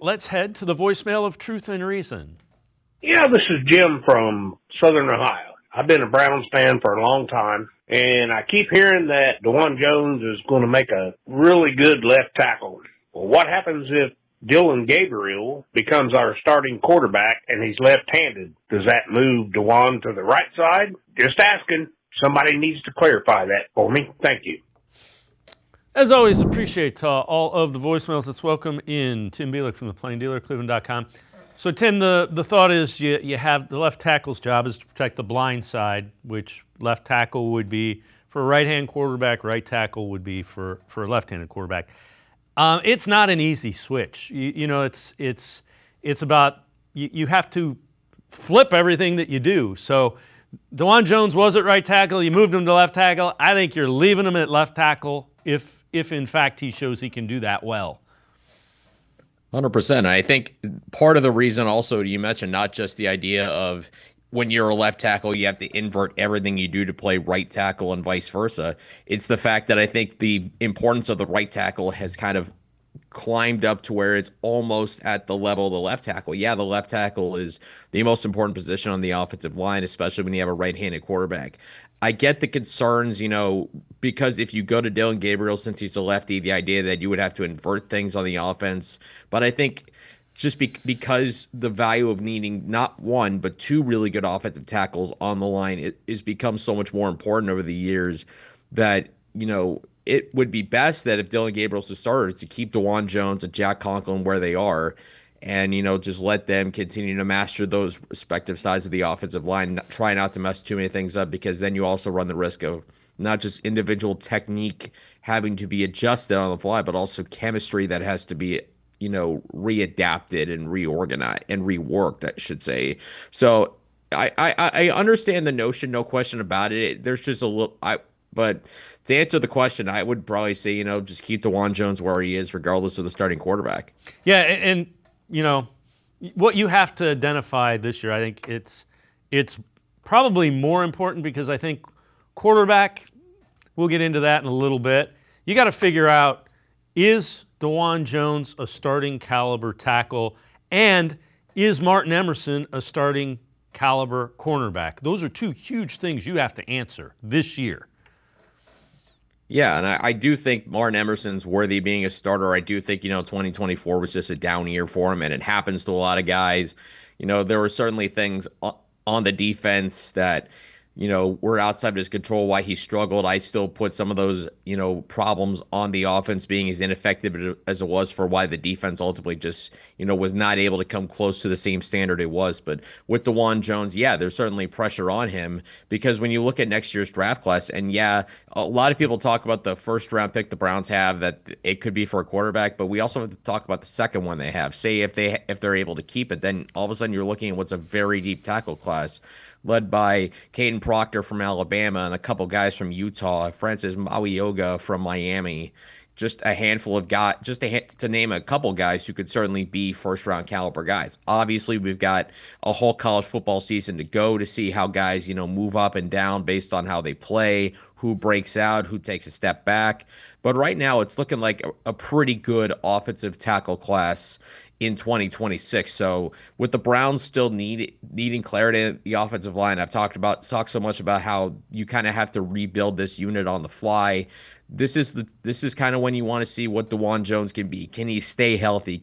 Let's head to the voicemail of Truth and Reason. Yeah, this is Jim from Southern Ohio. I've been a Browns fan for a long time, and I keep hearing that Dawand Jones is going to make a really good left tackle. Well, what happens if Dillon Gabriel becomes our starting quarterback and he's left-handed? Does that move Dawand to the right side? Just asking. Somebody needs to clarify that for me. Thank you. As always, appreciate all of the voicemails. Let's welcome in Tim Bielek from the Plain Dealer, cleveland.com. So, Tim, the thought is you have the left tackle's job is to protect the blind side, which left tackle would be for a right-hand quarterback, right tackle would be for a left-handed quarterback. It's not an easy switch. It's about you have to flip everything that you do. So, Dawand Jones was at right tackle. You moved him to left tackle. I think you're leaving him at left tackle if in fact he shows he can do that well. 100%. I think part of the reason also you mentioned not just the idea of when you're a left tackle, you have to invert everything you do to play right tackle and vice versa. It's the fact that I think the importance of the right tackle has kind of climbed up to where it's almost at the level of the left tackle. Yeah, the left tackle is the most important position on the offensive line, especially when you have a right-handed quarterback. I get the concerns, because if you go to Dillon Gabriel, since he's a lefty, the idea that you would have to invert things on the offense. But I think just because the value of needing not one, but two really good offensive tackles on the line is become so much more important over the years that, it would be best that if Dillon Gabriel's the starter to keep Dawand Jones and Jack Conklin where they are and, just let them continue to master those respective sides of the offensive line. Try not to mess too many things up because then you also run the risk of not just individual technique having to be adjusted on the fly, but also chemistry that has to be, readapted and reorganized and reworked, I should say. So I understand the notion, no question about it. There's just a little, but to answer the question, I would probably say, just keep Dawand Jones where he is, regardless of the starting quarterback. Yeah, and what you have to identify this year, I think it's probably more important because I think quarterback, we'll get into that in a little bit. You got to figure out, is Dawand Jones a starting caliber tackle, and is Martin Emerson a starting caliber cornerback? Those are two huge things you have to answer this year. Yeah, and I do think Martin Emerson's worthy of being a starter. I do think, 2024 was just a down year for him, and it happens to a lot of guys. There were certainly things on the defense that, were outside of his control, why he struggled. I still put some of those, problems on the offense being as ineffective as it was for why the defense ultimately just, was not able to come close to the same standard it was. But with Dawand Jones, yeah, there's certainly pressure on him because when you look at next year's draft class, and yeah, a lot of people talk about the first round pick the Browns have that it could be for a quarterback, but we also have to talk about the second one they have. Say if they're able to keep it, then all of a sudden you're looking at what's a very deep tackle class, led by Caden Proctor from Alabama and a couple guys from Utah, Francis Mauioga from Miami. Just a handful of guys, to name a couple guys who could certainly be first-round caliber guys. Obviously, we've got a whole college football season to go to see how guys, move up and down based on how they play, who breaks out, who takes a step back. But right now, it's looking like a pretty good offensive tackle class in 2026. So with the Browns still needing clarity in the offensive line, I've talked so much about how you kind of have to rebuild this unit on the fly. This is kind of when you want to see what Dawand Jones can be. Can he stay healthy?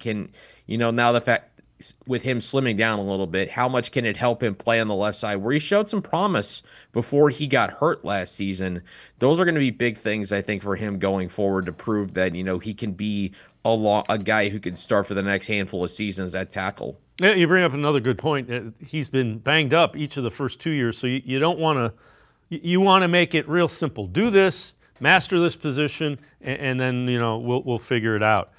Now the fact with him slimming down a little bit, how much can it help him play on the left side where he showed some promise before he got hurt last season? Those are going to be big things, I think, for him going forward to prove that, he can be a guy who can start for the next handful of seasons at tackle. Yeah, you bring up another good point. He's been banged up each of the first 2 years, so you don't want to. You want to make it real simple. Do this, master this position, and then we'll figure it out.